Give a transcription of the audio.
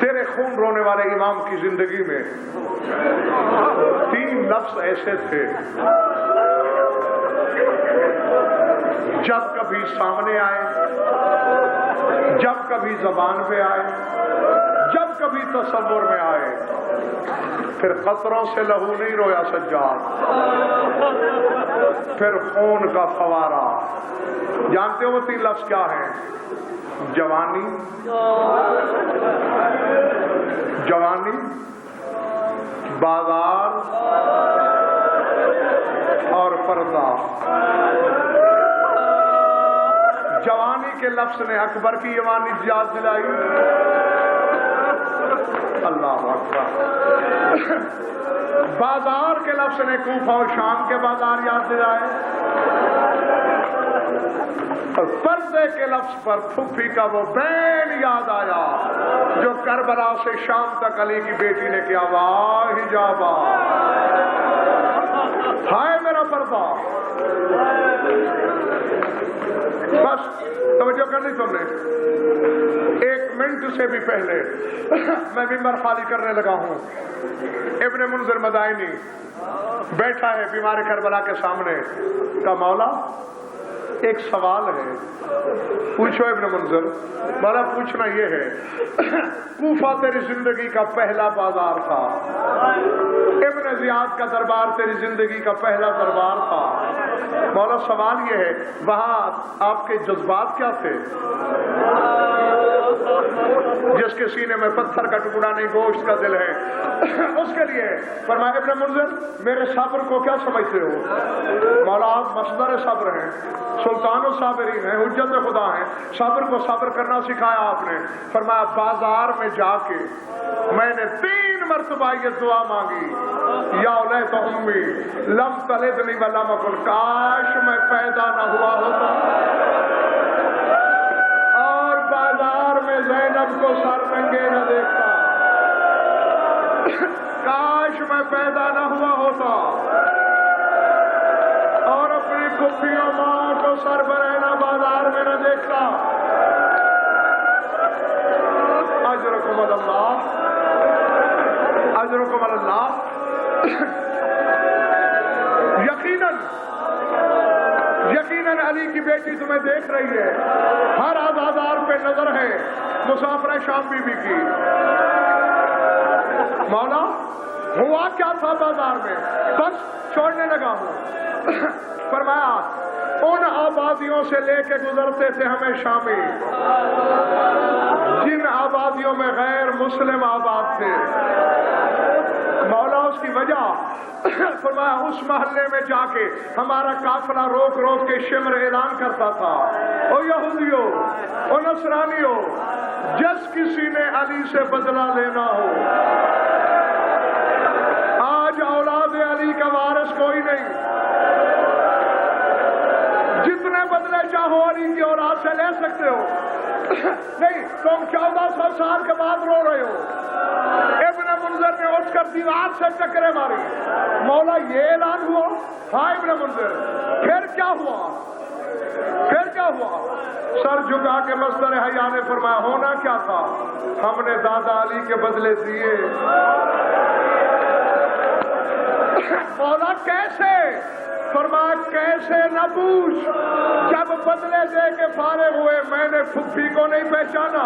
تیرے خون رونے والے امام کی زندگی میں 3 لفظ ایسے تھے جب کبھی سامنے آئے، جب کبھی زبان پہ آئے، جب کبھی تصور میں آئے، پھر قطروں سے لہو نہیں رویا سجاد، پھر خون کا فوارہ۔ جانتے ہو وہ 3 لفظ کیا ہیں؟ جوانی، جوانی، بازار اور پردہ۔ جوانی کے لفظ نے اکبر کی جوانی یاد دلائی، اللہ اکبر۔ بازار کے لفظ نے کوفہ و شام کے بازار یاد دلائے، اور پردے کے لفظ پر پھوپھی کا وہ بین یاد آیا جو کربلا سے شام تک علی کی بیٹی نے کیا، واہ حجابا، ہائے میرا پردہ۔ بس توجہ کرنی تم نے، 1 منٹ سے بھی پہلے میں ممبر خالی کرنے لگا ہوں، ابن منذر مدائنی بیٹھا ہے بیمار کربلا کے سامنے، کا مولا ایک سوال ہے، پوچھو ابن منذر۔ مولا پوچھنا یہ ہے، کوفہ تیری زندگی کا پہلا بازار تھا، ابن زیاد کا دربار تیری زندگی کا پہلا دربار تھا، مولا سوال یہ ہے وہاں آپ کے جذبات کیا تھے؟ جس کے سینے میں پتھر کا ٹکڑا نہیں گوشت کا دل ہے، اس کے لیے فرمایا ابن منذر میرے صبر کو کیا سمجھتے ہو؟ مولا آپ مصدر صبر ہیں، سلطان الصابرین ہیں، حجت خدا ہیں، صبر کو صبر کرنا سکھایا آپ نے۔ فرمایا بازار میں جا کے میں نے 3 مرتبہ یہ دعا مانگی، یا لیت امی لم تلدنی ولم اکن، کاش میں پیدا نہ ہوا ہوتا اور بازار میں زینب کو سر ننگے نہ دیکھتا، کاش میں پیدا نہ ہوا ہوتا اور اپنی پھوپھیوں ماں کو سر برہنہ بازار میں نہ دیکھتا۔ اجرکم اللہ، اجرکم اللہ۔ یقیناً علی کی بیٹی تمہیں دیکھ رہی ہے، ہر بازار پہ نظر ہے، مسافر شام بی بی کی۔ مولا ہوا کیا تھا بازار میں؟ بس چھوڑنے لگا ہوں۔ فرمایا ان آبادیوں سے لے کے گزرتے تھے ہمیں شامی، جن آبادیوں میں غیر مسلم آباد تھے، مولا اس کی وجہ فرمایا اس محلے میں جا کے ہمارا قافلہ روک روک کے شمر اعلان کرتا تھا، او یہودیو، او نصرانیو، جس کسی نے علی سے بدلہ لینا ہو، آج اولاد علی کا وارث کوئی نہیں، جتنے بدلے چاہو علی کی اولاد سے لے سکتے ہو، نہیں تم 1400 سال کے بعد رو رہے ہو۔ ابن منذر نے اٹھ کر دیوار سے ٹکرے ماری، مولا یہ اعلان ہوا؟ ہاں ابن منذر، پھر کیا ہوا؟ پھر کیا ہوا؟ سر جھکا کے مصدر حیا نے فرمایا ہونا کیا تھا؟ ہم نے دادا علی کے بدلے دیے۔ مولا کیسے؟ فرمایا کیسے نہ پوچھ، جب بدلے دے کے فارغ ہوئے میں نے پھپھی کو نہیں پہچانا،